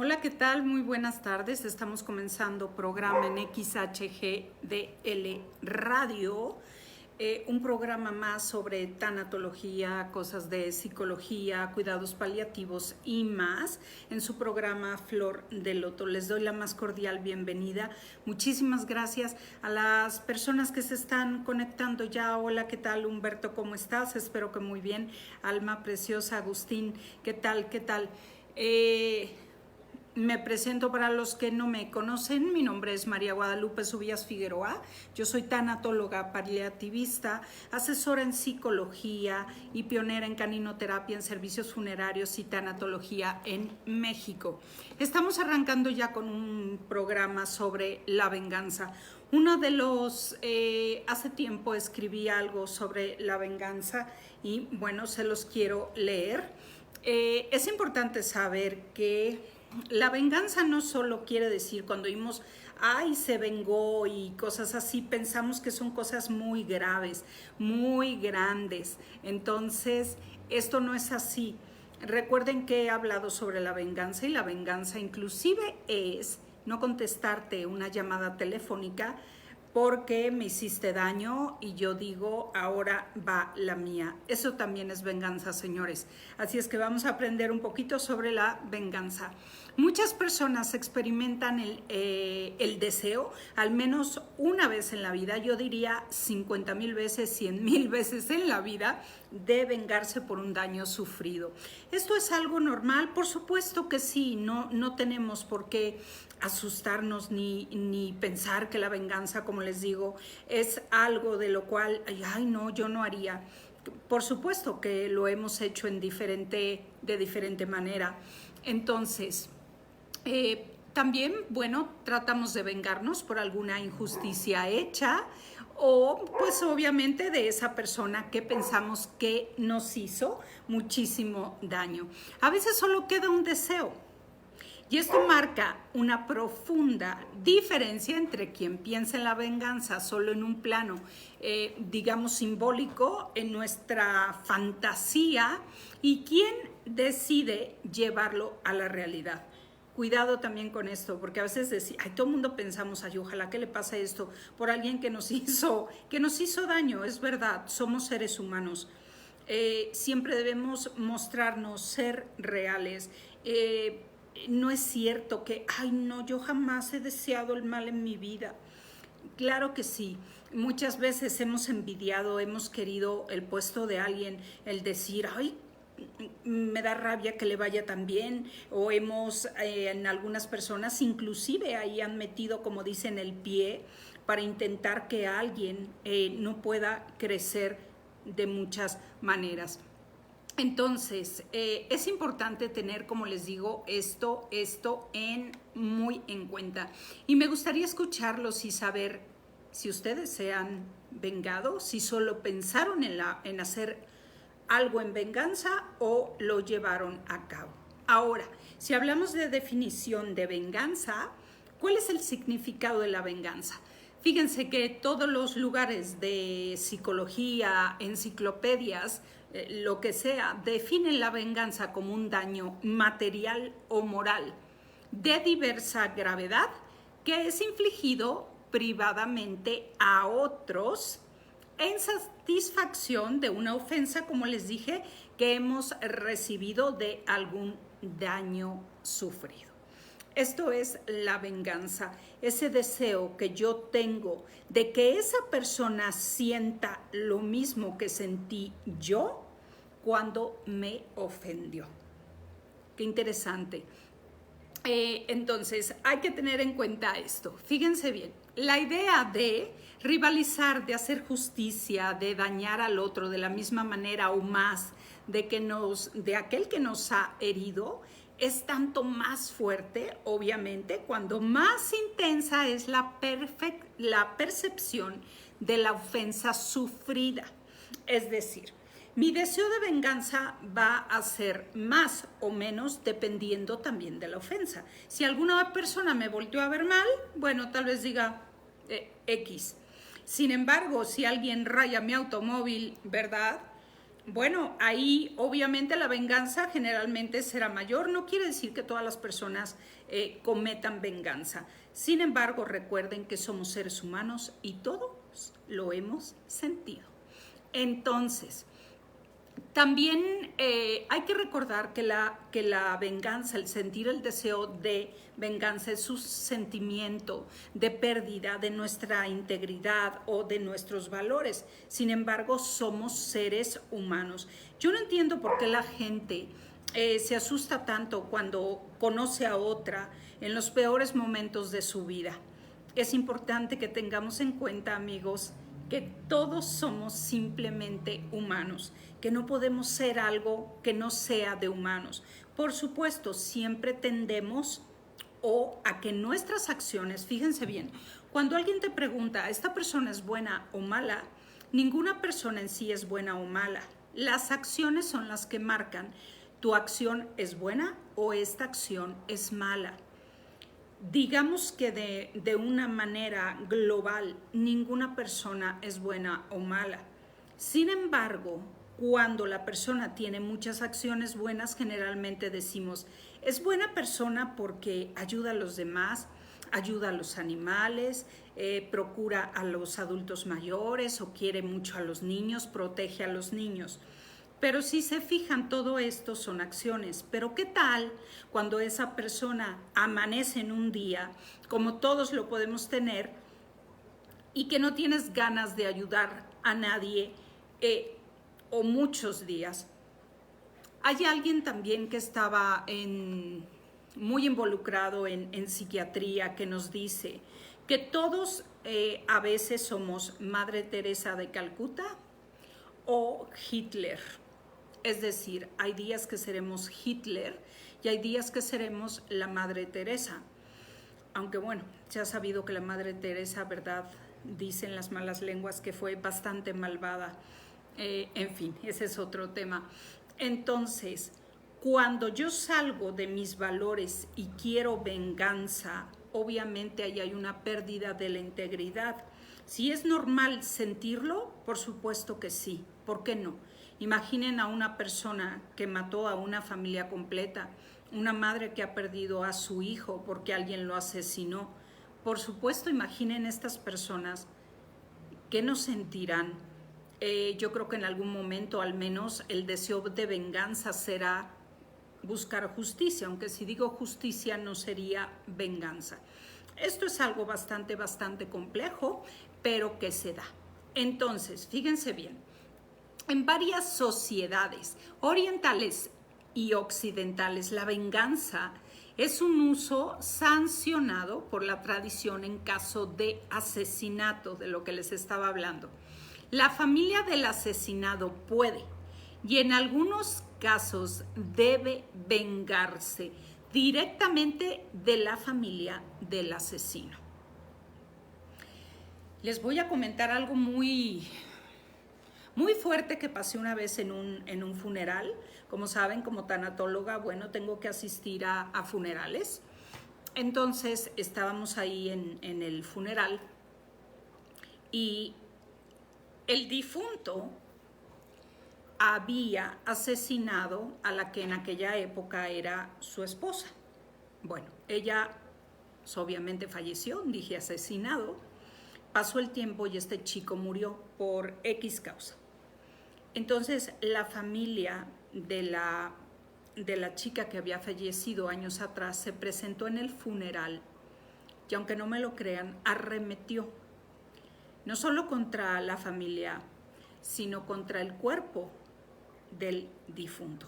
Hola, ¿qué tal? Muy buenas tardes. Estamos comenzando programa en XHGDL Radio, un programa más sobre tanatología, cosas de psicología, cuidados paliativos y más en su programa Flor de Loto. Les doy la más cordial bienvenida. Muchísimas gracias a las personas que se están conectando ya. Hola, ¿qué tal? Humberto, ¿cómo estás? Espero que muy bien. Alma preciosa, Agustín, ¿qué tal? ¿Qué tal? Me presento para los que no me conocen. Mi nombre es María Guadalupe Subías Figueroa. Yo soy tanatóloga paliativista, asesora en psicología y pionera en caninoterapia en servicios funerarios y tanatología en México. Estamos arrancando ya con un programa sobre la venganza. Uno de los, hace tiempo escribí algo sobre la venganza y bueno, se los quiero leer. Es importante saber que la venganza no solo quiere decir cuando oímos, ay, se vengó y cosas así, pensamos que son cosas muy graves, muy grandes. Entonces, esto no es así. Recuerden que he hablado sobre la venganza y la venganza inclusive es no contestarte una llamada telefónica porque me hiciste daño y yo digo, ahora va la mía. Eso también es venganza, señores. Así es que vamos a aprender un poquito sobre la venganza. Muchas personas experimentan el deseo al menos una vez en la vida, yo diría 50,000 veces, 100,000 veces en la vida, de vengarse por un daño sufrido. ¿Esto es algo normal? Por supuesto que sí, no tenemos por qué asustarnos ni pensar que la venganza, como les digo, es algo de lo cual, ay no, yo no haría. Por supuesto que lo hemos hecho de diferente manera. Entonces, también, bueno, tratamos de vengarnos por alguna injusticia hecha o pues obviamente de esa persona que pensamos que nos hizo muchísimo daño. A veces solo queda un deseo. Y esto marca una profunda diferencia entre quien piensa en la venganza solo en un plano, digamos, simbólico, en nuestra fantasía, y quien decide llevarlo a la realidad. Cuidado también con esto, porque a veces decimos, ay, todo el mundo pensamos, ay, ojalá que le pase esto por alguien que nos hizo daño. Es verdad, somos seres humanos. Siempre debemos mostrarnos, ser reales. No es cierto que, ay, no, yo jamás he deseado el mal en mi vida. Claro que sí. Muchas veces hemos envidiado, hemos querido el puesto de alguien, el decir, ay, me da rabia que le vaya tan bien, o hemos en algunas personas inclusive ahí han metido, como dicen, el pie para intentar que alguien no pueda crecer de muchas maneras. Entonces, es importante tener, como les digo, esto muy en cuenta. Y me gustaría escucharlos y saber si ustedes se han vengado, si solo pensaron en hacer algo en venganza o lo llevaron a cabo. Ahora, si hablamos de definición de venganza, ¿cuál es el significado de la venganza? Fíjense que todos los lugares de psicología, enciclopedias, lo que sea, definen la venganza como un daño material o moral de diversa gravedad que es infligido privadamente a otros en satisfacción de una ofensa, como les dije, que hemos recibido de algún daño sufrido. Esto es la venganza, ese deseo que yo tengo de que esa persona sienta lo mismo que sentí yo cuando me ofendió. Qué interesante. Entonces, hay que tener en cuenta esto. Fíjense bien, la idea de rivalizar, de hacer justicia, de dañar al otro de la misma manera o más de aquel que nos ha herido, es tanto más fuerte, obviamente, cuando más intensa es la percepción de la ofensa sufrida. Es decir, mi deseo de venganza va a ser más o menos dependiendo también de la ofensa. Si alguna persona me volteó a ver mal, bueno, tal vez diga X. Sin embargo, si alguien raya mi automóvil, ¿verdad? Bueno, ahí obviamente la venganza generalmente será mayor. No quiere decir que todas las personas cometan venganza. Sin embargo, recuerden que somos seres humanos y todos lo hemos sentido. Entonces, también hay que recordar que la venganza, el sentir el deseo de venganza es un sentimiento de pérdida de nuestra integridad o de nuestros valores. Sin embargo, somos seres humanos. Yo no entiendo por qué la gente se asusta tanto cuando conoce a otra en los peores momentos de su vida. Es importante que tengamos en cuenta, amigos, que todos somos simplemente humanos, que no podemos ser algo que no sea de humanos. Por supuesto, siempre tendemos a que nuestras acciones, fíjense bien, cuando alguien te pregunta, ¿esta persona es buena o mala? Ninguna persona en sí es buena o mala. Las acciones son las que marcan, ¿tu acción es buena o esta acción es mala? Digamos que de una manera global, ninguna persona es buena o mala. Sin embargo, cuando la persona tiene muchas acciones buenas, generalmente decimos, es buena persona porque ayuda a los demás, ayuda a los animales, procura a los adultos mayores o quiere mucho a los niños, protege a los niños. Pero si se fijan, todo esto son acciones. Pero ¿qué tal cuando esa persona amanece en un día, como todos lo podemos tener, y que no tienes ganas de ayudar a nadie o muchos días? Hay alguien también que estaba muy involucrado en psiquiatría que nos dice que todos a veces somos Madre Teresa de Calcuta o Hitler. Es decir, hay días que seremos Hitler y hay días que seremos la Madre Teresa. Aunque bueno, se ha sabido que la Madre Teresa, ¿verdad? Dicen las malas lenguas que fue bastante malvada. En fin, ese es otro tema. Entonces, cuando yo salgo de mis valores y quiero venganza, obviamente ahí hay una pérdida de la integridad. Si es normal sentirlo, por supuesto que sí. ¿Por qué no? Imaginen a una persona que mató a una familia completa, una madre que ha perdido a su hijo porque alguien lo asesinó. Por supuesto, imaginen estas personas que no sentirán. Yo creo que en algún momento al menos el deseo de venganza será buscar justicia, aunque si digo justicia no sería venganza. Esto es algo bastante complejo, pero que se da. Entonces, fíjense bien, en varias sociedades orientales y occidentales, la venganza es un uso sancionado por la tradición en caso de asesinato, de lo que les estaba hablando. La familia del asesinado puede, y en algunos casos debe, vengarse directamente de la familia del asesino. Les voy a comentar algo muy fuerte que pasé una vez en un funeral. Como saben, como tanatóloga, bueno, tengo que asistir a funerales. Entonces estábamos ahí en el funeral y el difunto había asesinado a la que en aquella época era su esposa. Bueno, ella obviamente falleció, dije asesinado. Pasó el tiempo y este chico murió por X causa. Entonces la familia de la chica que había fallecido años atrás se presentó en el funeral y, aunque no me lo crean, arremetió no solo contra la familia, sino contra el cuerpo del difunto.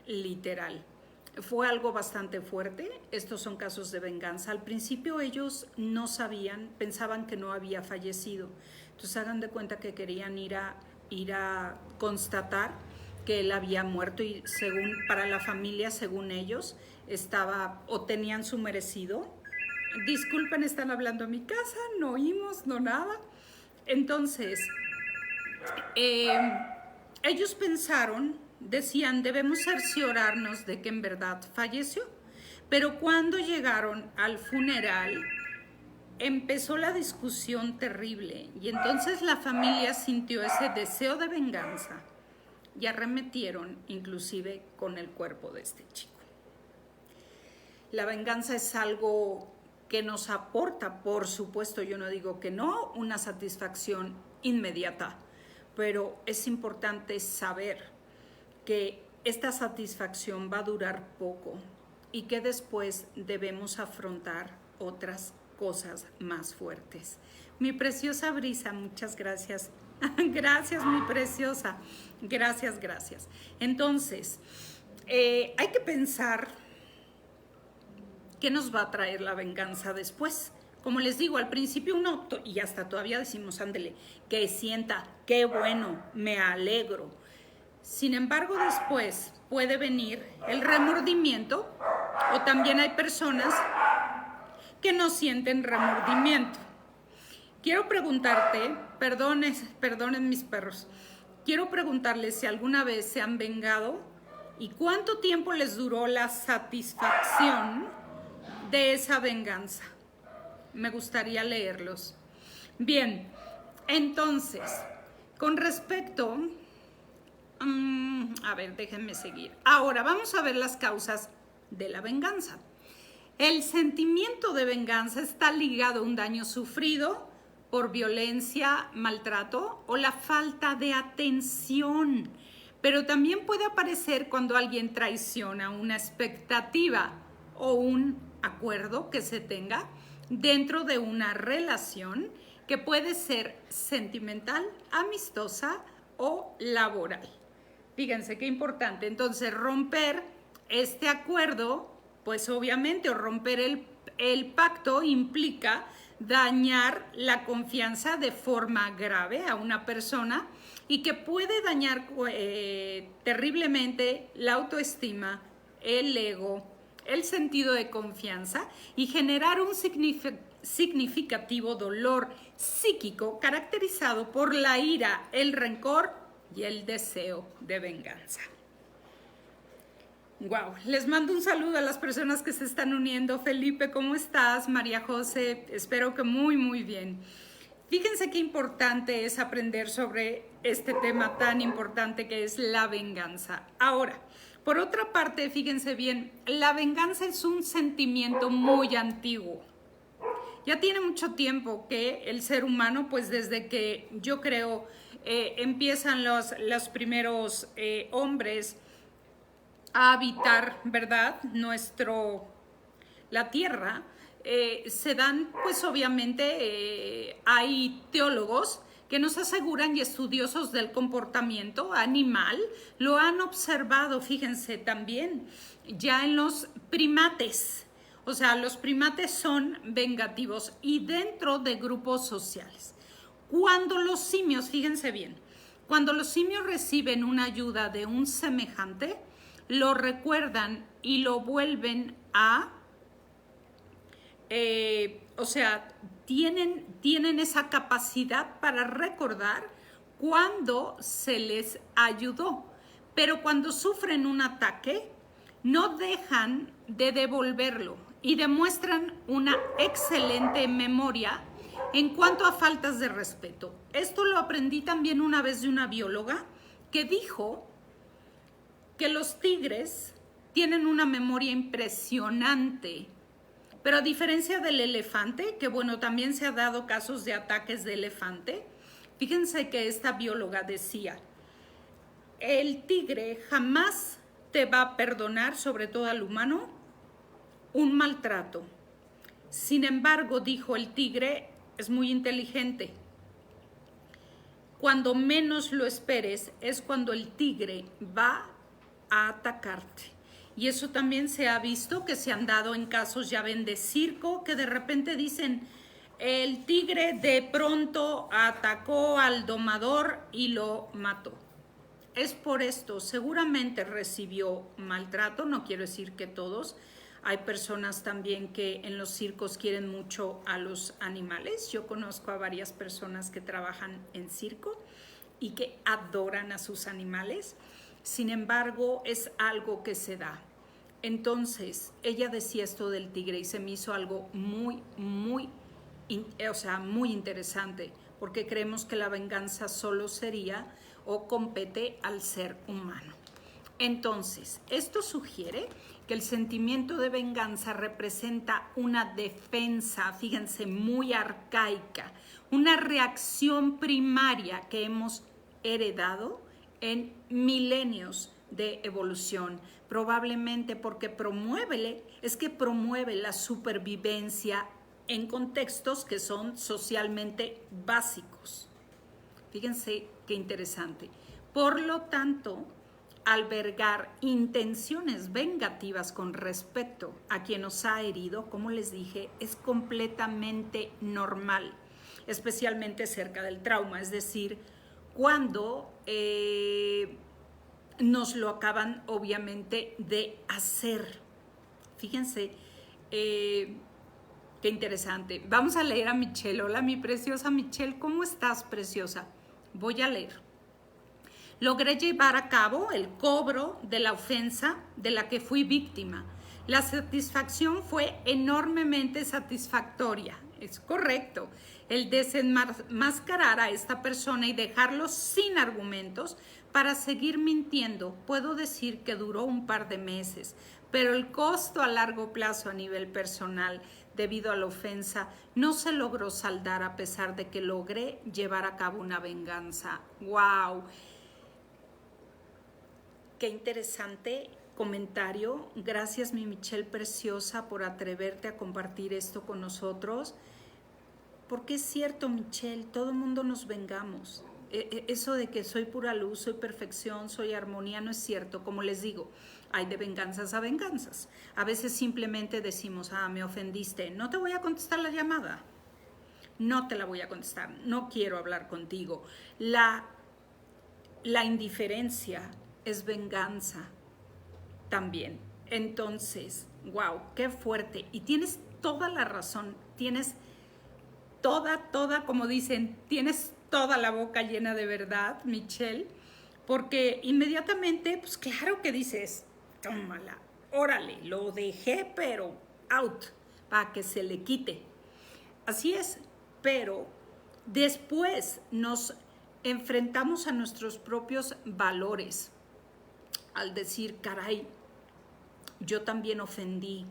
Literal. Fue algo bastante fuerte. Estos son casos de venganza. Al principio ellos no sabían, pensaban que no había fallecido. Entonces hagan de cuenta que querían ir a constatar que él había muerto y para la familia, según ellos, estaba o tenían su merecido. Disculpen, están hablando en mi casa, no oímos, no nada. Entonces, ellos pensaron, decían, debemos cerciorarnos de que en verdad falleció. Pero cuando llegaron al funeral, empezó la discusión terrible y entonces la familia sintió ese deseo de venganza y arremetieron inclusive con el cuerpo de este chico. La venganza es algo que nos aporta, por supuesto, yo no digo que no, una satisfacción inmediata, pero es importante saber que esta satisfacción va a durar poco y que después debemos afrontar otras cosas más fuertes. Mi preciosa Brisa, muchas gracias. Gracias, mi preciosa. Gracias, gracias. Entonces, hay que pensar qué nos va a traer la venganza después. Como les digo, al principio uno, y hasta todavía decimos, ándele, que sienta, qué bueno, me alegro. Sin embargo, después puede venir el remordimiento, o también hay personas que no sienten remordimiento. Quiero preguntarte, perdonen mis perros, quiero preguntarles si alguna vez se han vengado y cuánto tiempo les duró la satisfacción de esa venganza. Me gustaría leerlos. Bien, entonces, con respecto, a ver, déjenme seguir. Ahora vamos a ver las causas de la venganza. El sentimiento de venganza está ligado a un daño sufrido por violencia, maltrato o la falta de atención, pero también puede aparecer cuando alguien traiciona una expectativa o un acuerdo que se tenga dentro de una relación que puede ser sentimental, amistosa o laboral. Fíjense qué importante. Entonces, romper este acuerdo, pues obviamente, o romper el pacto implica dañar la confianza de forma grave a una persona y que puede dañar terriblemente la autoestima, el ego, el sentido de confianza y generar un significativo dolor psíquico caracterizado por la ira, el rencor y el deseo de venganza. Wow, les mando un saludo a las personas que se están uniendo. Felipe, ¿cómo estás? María José, espero que muy bien. Fíjense qué importante es aprender sobre este tema tan importante que es la venganza. Ahora, por otra parte, fíjense bien, la venganza es un sentimiento muy antiguo. Ya tiene mucho tiempo que el ser humano, pues desde que yo creo empiezan los primeros hombres a habitar, ¿verdad?, la tierra, se dan, pues obviamente hay teólogos que nos aseguran y estudiosos del comportamiento animal lo han observado, fíjense también, ya en los primates. O sea, los primates son vengativos y dentro de grupos sociales. Cuando los simios, fíjense bien, cuando los simios reciben una ayuda de un semejante, lo recuerdan y lo vuelven a, o sea, tienen esa capacidad para recordar cuando se les ayudó, pero cuando sufren un ataque, no dejan de devolverlo y demuestran una excelente memoria en cuanto a faltas de respeto. Esto lo aprendí también una vez de una bióloga que dijo que los tigres tienen una memoria impresionante, pero a diferencia del elefante, que bueno, también se ha dado casos de ataques de elefante, fíjense que esta bióloga decía, el tigre jamás te va a perdonar, sobre todo al humano, un maltrato. Sin embargo, dijo el tigre, es muy inteligente. Cuando menos lo esperes es cuando el tigre va a atacarte. Y eso también se ha visto, que se han dado en casos, ya ven, de circo, que de repente dicen, el tigre de pronto atacó al domador y lo mató. Es por esto, seguramente recibió maltrato, no quiero decir que todos. Hay personas también que en los circos quieren mucho a los animales. Yo conozco a varias personas que trabajan en circo y que adoran a sus animales. Sin embargo, es algo que se da. Entonces, ella decía esto del tigre y se me hizo algo muy o sea, muy interesante, porque creemos que la venganza solo sería o compete al ser humano. Entonces, esto sugiere que el sentimiento de venganza representa una defensa, fíjense, muy arcaica, una reacción primaria que hemos heredado en milenios de evolución, probablemente porque promueve la supervivencia en contextos que son socialmente básicos. Fíjense qué interesante. Por lo tanto, albergar intenciones vengativas con respecto a quien nos ha herido, como les dije, es completamente normal, especialmente cerca del trauma, es decir, cuando nos lo acaban obviamente de hacer. Fíjense, qué interesante. Vamos a leer a Michelle. Hola, mi preciosa Michelle, ¿cómo estás, preciosa? Voy a leer. Logré llevar a cabo el cobro de la ofensa de la que fui víctima. La satisfacción fue enormemente satisfactoria. Es correcto. El desenmascarar a esta persona y dejarlo sin argumentos para seguir mintiendo, puedo decir que duró un par de meses, pero el costo a largo plazo a nivel personal debido a la ofensa no se logró saldar a pesar de que logré llevar a cabo una venganza. ¡Wow! Qué interesante comentario. Gracias, mi Michelle preciosa, por atreverte a compartir esto con nosotros. Porque es cierto, Michelle, todo el mundo nos vengamos. Eso de que soy pura luz, soy perfección, soy armonía, no es cierto. Como les digo, hay de venganzas a venganzas. A veces simplemente decimos, me ofendiste, no te voy a contestar la llamada. No te la voy a contestar, no quiero hablar contigo. La indiferencia es venganza también. Entonces, wow, qué fuerte. Y tienes toda la razón, tienes toda, como dicen, tienes toda la boca llena de verdad, Michelle, porque inmediatamente, pues claro que dices, tómala, órale, lo dejé, pero out, para que se le quite. Así es, pero después nos enfrentamos a nuestros propios valores al decir, caray, yo también ofendí.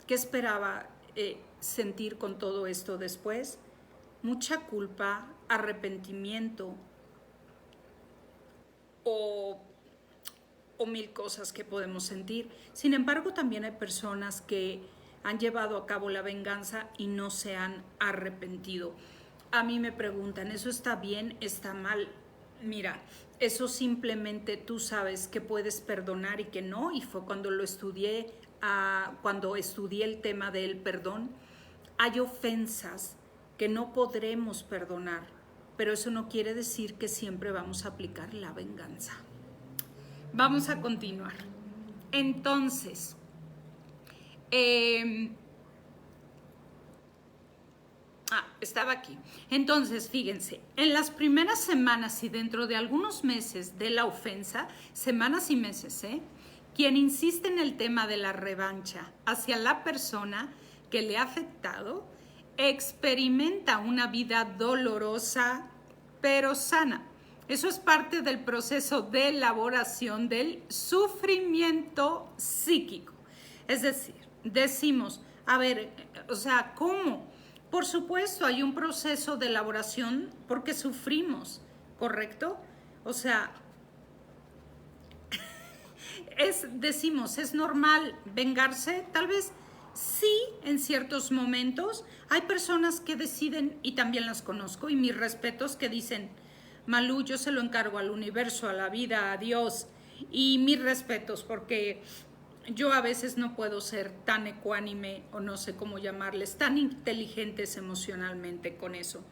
¿Qué esperaba sentir con todo esto después? Mucha culpa, arrepentimiento o mil cosas que podemos sentir. Sin embargo, también hay personas que han llevado a cabo la venganza y no se han arrepentido. A mí me preguntan, ¿eso está bien? ¿Está mal? Mira, eso simplemente tú sabes que puedes perdonar y que no, y fue cuando lo estudié, cuando estudié el tema del perdón. Hay ofensas que no podremos perdonar, pero eso no quiere decir que siempre vamos a aplicar la venganza. Vamos a continuar. Entonces, estaba aquí. Entonces, fíjense, en las primeras semanas y dentro de algunos meses de la ofensa, semanas y meses, quien insiste en el tema de la revancha hacia la persona que le ha afectado, experimenta una vida dolorosa, pero sana. Eso es parte del proceso de elaboración del sufrimiento psíquico. Es decir, decimos, a ver, o sea, ¿cómo? Por supuesto, hay un proceso de elaboración porque sufrimos, ¿correcto? O sea, decimos, es normal vengarse, tal vez sí en ciertos momentos. Hay personas que deciden, y también las conozco, y mis respetos, que dicen, Malú, yo se lo encargo al universo, a la vida, a Dios, y mis respetos, porque yo a veces no puedo ser tan ecuánime, o no sé cómo llamarles, tan inteligentes emocionalmente con eso.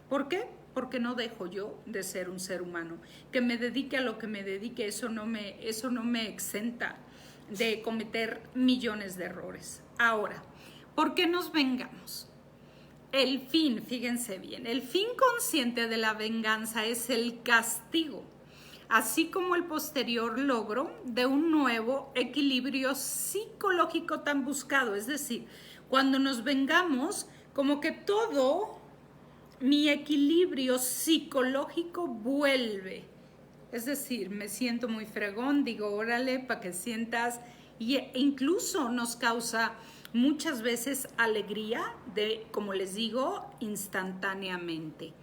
¿Por qué? Porque no dejo yo de ser un ser humano. Que me dedique a lo que me dedique, eso no me exenta de cometer millones de errores. Ahora, ¿por qué nos vengamos? El fin, fíjense bien, el fin consciente de la venganza es el castigo, así como el posterior logro de un nuevo equilibrio psicológico tan buscado. Es decir, cuando nos vengamos, como que todo mi equilibrio psicológico vuelve. Es decir, me siento muy fregón, digo, órale, para que sientas, e incluso nos causa muchas veces alegría, como les digo, instantáneamente.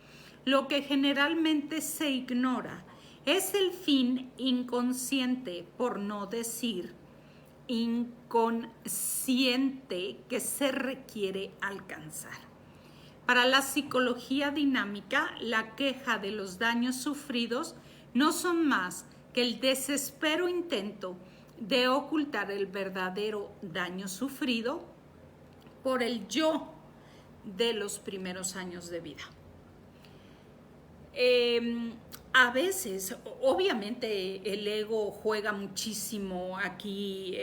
Lo que generalmente se ignora es el fin inconsciente, por no decir inconsciente, que se requiere alcanzar. Para la psicología dinámica, la queja de los daños sufridos no son más que el desespero intento de ocultar el verdadero daño sufrido por el yo de los primeros años de vida. A veces, obviamente, el ego juega muchísimo aquí,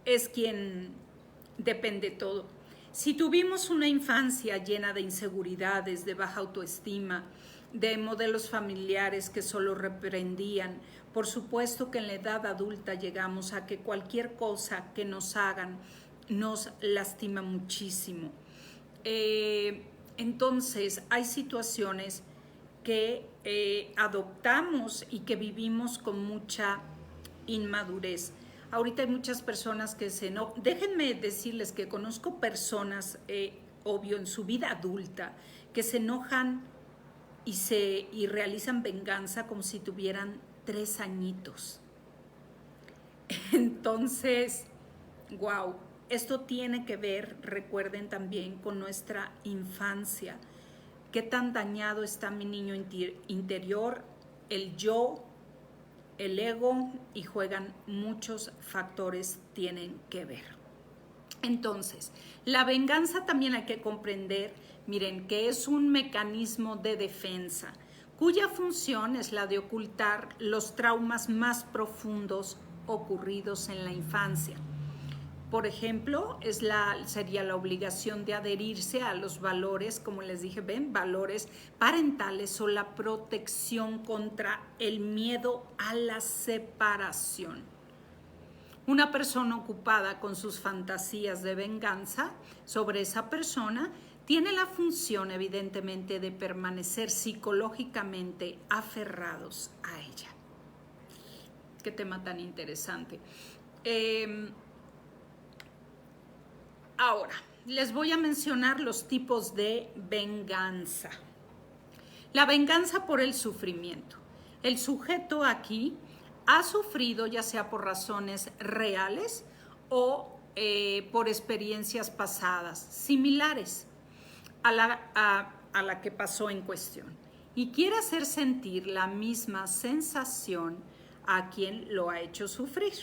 es quien depende todo. Si tuvimos una infancia llena de inseguridades, de baja autoestima, de modelos familiares que solo reprendían, por supuesto que en la edad adulta llegamos a que cualquier cosa que nos hagan nos lastima muchísimo. Entonces, hay situaciones que adoptamos y que vivimos con mucha inmadurez. Ahorita hay muchas personas que se enojan. Déjenme decirles que conozco personas, obvio, en su vida adulta, que se enojan y realizan venganza como si tuvieran 3 añitos. Entonces, wow, esto tiene que ver, recuerden también, con nuestra infancia. Qué tan dañado está mi niño interior, el yo, el ego, y juegan muchos factores, tienen que ver. Entonces, la venganza también hay que comprender, miren, que es un mecanismo de defensa, cuya función es la de ocultar los traumas más profundos ocurridos en la infancia. Por ejemplo, sería la obligación de adherirse a los valores, como les dije, ven, valores parentales, o la protección contra el miedo a la separación. Una persona ocupada con sus fantasías de venganza sobre esa persona tiene la función, evidentemente, de permanecer psicológicamente aferrados a ella. Qué tema tan interesante. Ahora, les voy a mencionar los tipos de venganza. La venganza por el sufrimiento. El sujeto aquí ha sufrido, ya sea por razones reales o por experiencias pasadas similares a la que pasó en cuestión, y quiere hacer sentir la misma sensación a quien lo ha hecho sufrir.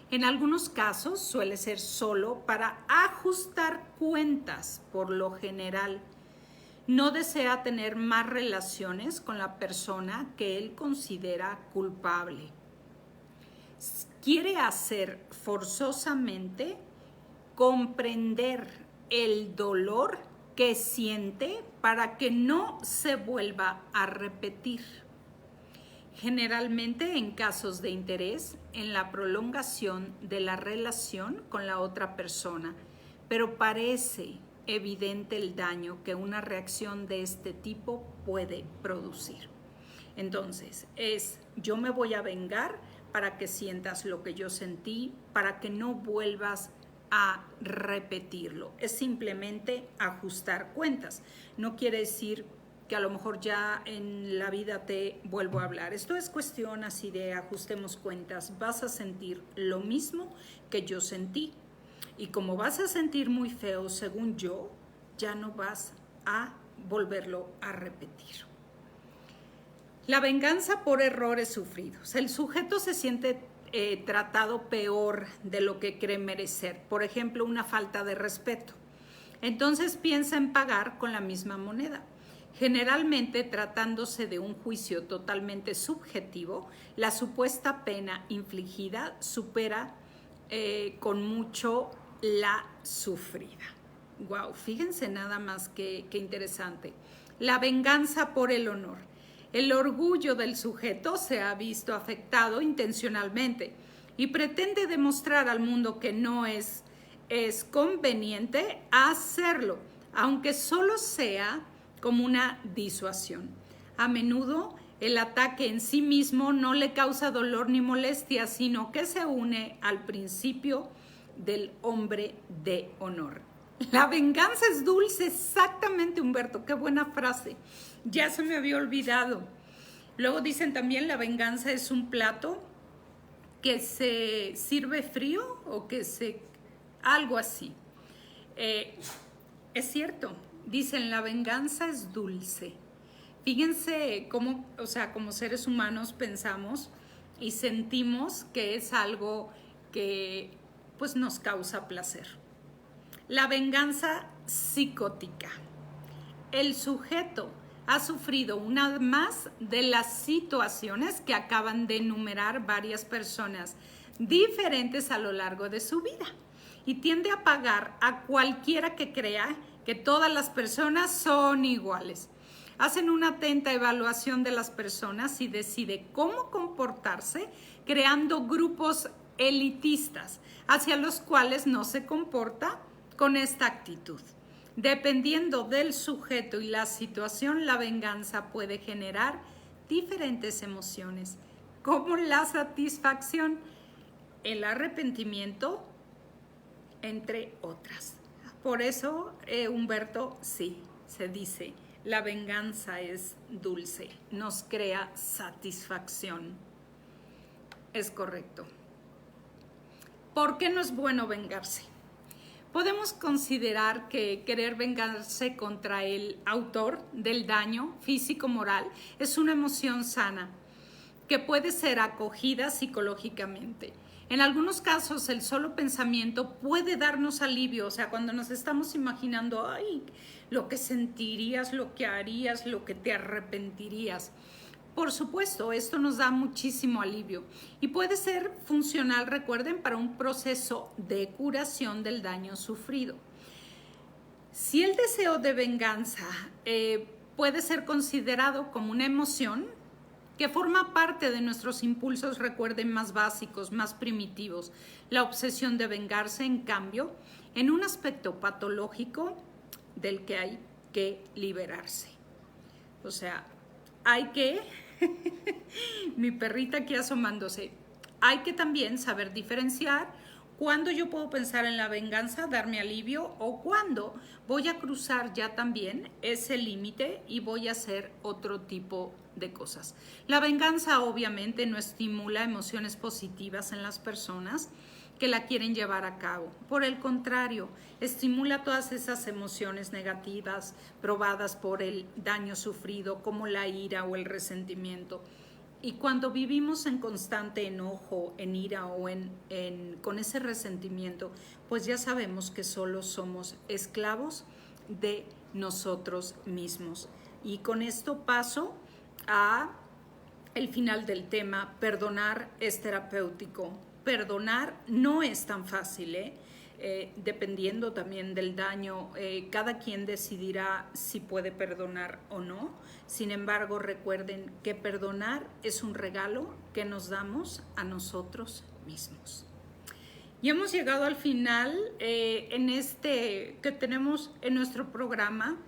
En algunos casos suele ser solo para ajustar cuentas. Por lo general, no desea tener más relaciones con la persona que él considera culpable. Quiere hacer forzosamente comprender el dolor que siente para que no se vuelva a repetir. Generalmente en casos de interés en la prolongación de la relación con la otra persona, pero parece evidente el daño que una reacción de este tipo puede producir. Entonces, yo me voy a vengar para que sientas lo que yo sentí, para que no vuelvas a repetirlo. Es simplemente ajustar cuentas. No quiere decir que a lo mejor ya en la vida te vuelvo a hablar. Esto es cuestión así de ajustemos cuentas. Vas a sentir lo mismo que yo sentí. Y como vas a sentir muy feo, según yo, ya no vas a volverlo a repetir. La venganza por errores sufridos. El sujeto se siente tratado peor de lo que cree merecer. Por ejemplo, una falta de respeto. Entonces piensa en pagar con la misma moneda. Generalmente, tratándose de un juicio totalmente subjetivo, la supuesta pena infligida supera con mucho la sufrida. Wow, fíjense nada más qué interesante. La venganza por el honor. El orgullo del sujeto se ha visto afectado intencionalmente y pretende demostrar al mundo que no es es conveniente hacerlo, aunque solo sea como una disuasión. A menudo el ataque en sí mismo no le causa dolor ni molestia, sino que se une al principio del hombre de honor. La venganza es dulce, exactamente, Humberto, qué buena frase. Ya se me había olvidado. Luego dicen también la venganza es un plato que se sirve frío o que se... algo así. Es cierto, dicen la venganza es dulce. Fíjense cómo, o sea, como seres humanos pensamos y sentimos que es algo que pues nos causa placer. La venganza psicótica. El sujeto ha sufrido una más de las situaciones que acaban de enumerar varias personas diferentes a lo largo de su vida y tiende a pagar a cualquiera que crea que todas las personas son iguales. Hacen una atenta evaluación de las personas y decide cómo comportarse, creando grupos elitistas hacia los cuales no se comporta con esta actitud. Dependiendo del sujeto y la situación, la venganza puede generar diferentes emociones, como la satisfacción, el arrepentimiento, entre otras. Por eso, Humberto, sí, se dice, la venganza es dulce, nos crea satisfacción. Es correcto. ¿Por qué no es bueno vengarse? Podemos considerar que querer vengarse contra el autor del daño físico-moral es una emoción sana que puede ser acogida psicológicamente. En algunos casos, el solo pensamiento puede darnos alivio, o sea, cuando nos estamos imaginando, ay, lo que sentirías, lo que harías, lo que te arrepentirías. Por supuesto, esto nos da muchísimo alivio y puede ser funcional, recuerden, para un proceso de curación del daño sufrido. Si el deseo de venganza puede ser considerado como una emoción que forma parte de nuestros impulsos, recuerden, más básicos, más primitivos, la obsesión de vengarse, en cambio, en un aspecto patológico del que hay que liberarse. O sea, hay que, mi perrita aquí asomándose, hay que también saber diferenciar cuándo yo puedo pensar en la venganza, darme alivio, o cuándo voy a cruzar ya también ese límite y voy a hacer otro tipo de cosas. La venganza obviamente no estimula emociones positivas en las personas que la quieren llevar a cabo. Por el contrario, estimula todas esas emociones negativas probadas por el daño sufrido, como la ira o el resentimiento. Y cuando vivimos en constante enojo, en ira o con ese resentimiento, pues ya sabemos que solo somos esclavos de nosotros mismos. Y con esto paso a el final del tema. Perdonar es terapéutico. Perdonar no es tan fácil, dependiendo también del daño, cada quien decidirá si puede perdonar o no. Sin embargo, recuerden que perdonar es un regalo que nos damos a nosotros mismos. Y hemos llegado al final que tenemos en nuestro programa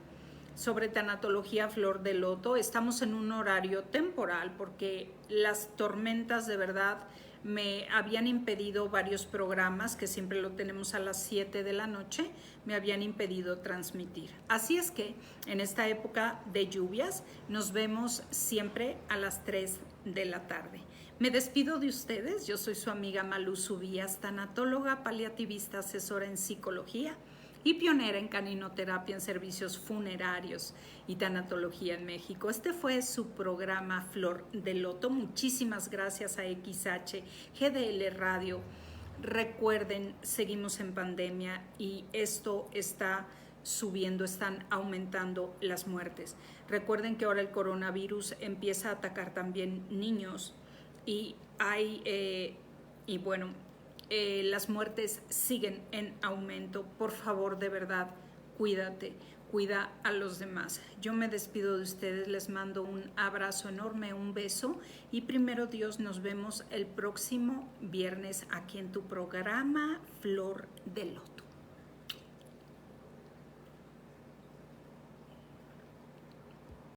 sobre tanatología Flor de Loto. Estamos en un horario temporal porque las tormentas de verdad me habían impedido varios programas, que siempre lo tenemos a las 7 de la noche, me habían impedido transmitir. Así es que en esta época de lluvias nos vemos siempre a las 3 de la tarde. Me despido de ustedes, yo soy su amiga Malú Subías, tanatóloga, paliativista, asesora en psicología y pionera en caninoterapia en servicios funerarios y tanatología en México. Este fue su programa Flor de Loto. Muchísimas gracias a XH, GDL Radio. Recuerden, seguimos en pandemia y esto está subiendo, están aumentando las muertes. Recuerden que ahora el coronavirus empieza a atacar también niños y las muertes siguen en aumento. Por favor, de verdad, cuídate, cuida a los demás. Yo me despido de ustedes, les mando un abrazo enorme, un beso y primero Dios, nos vemos el próximo viernes aquí en tu programa Flor de Loto.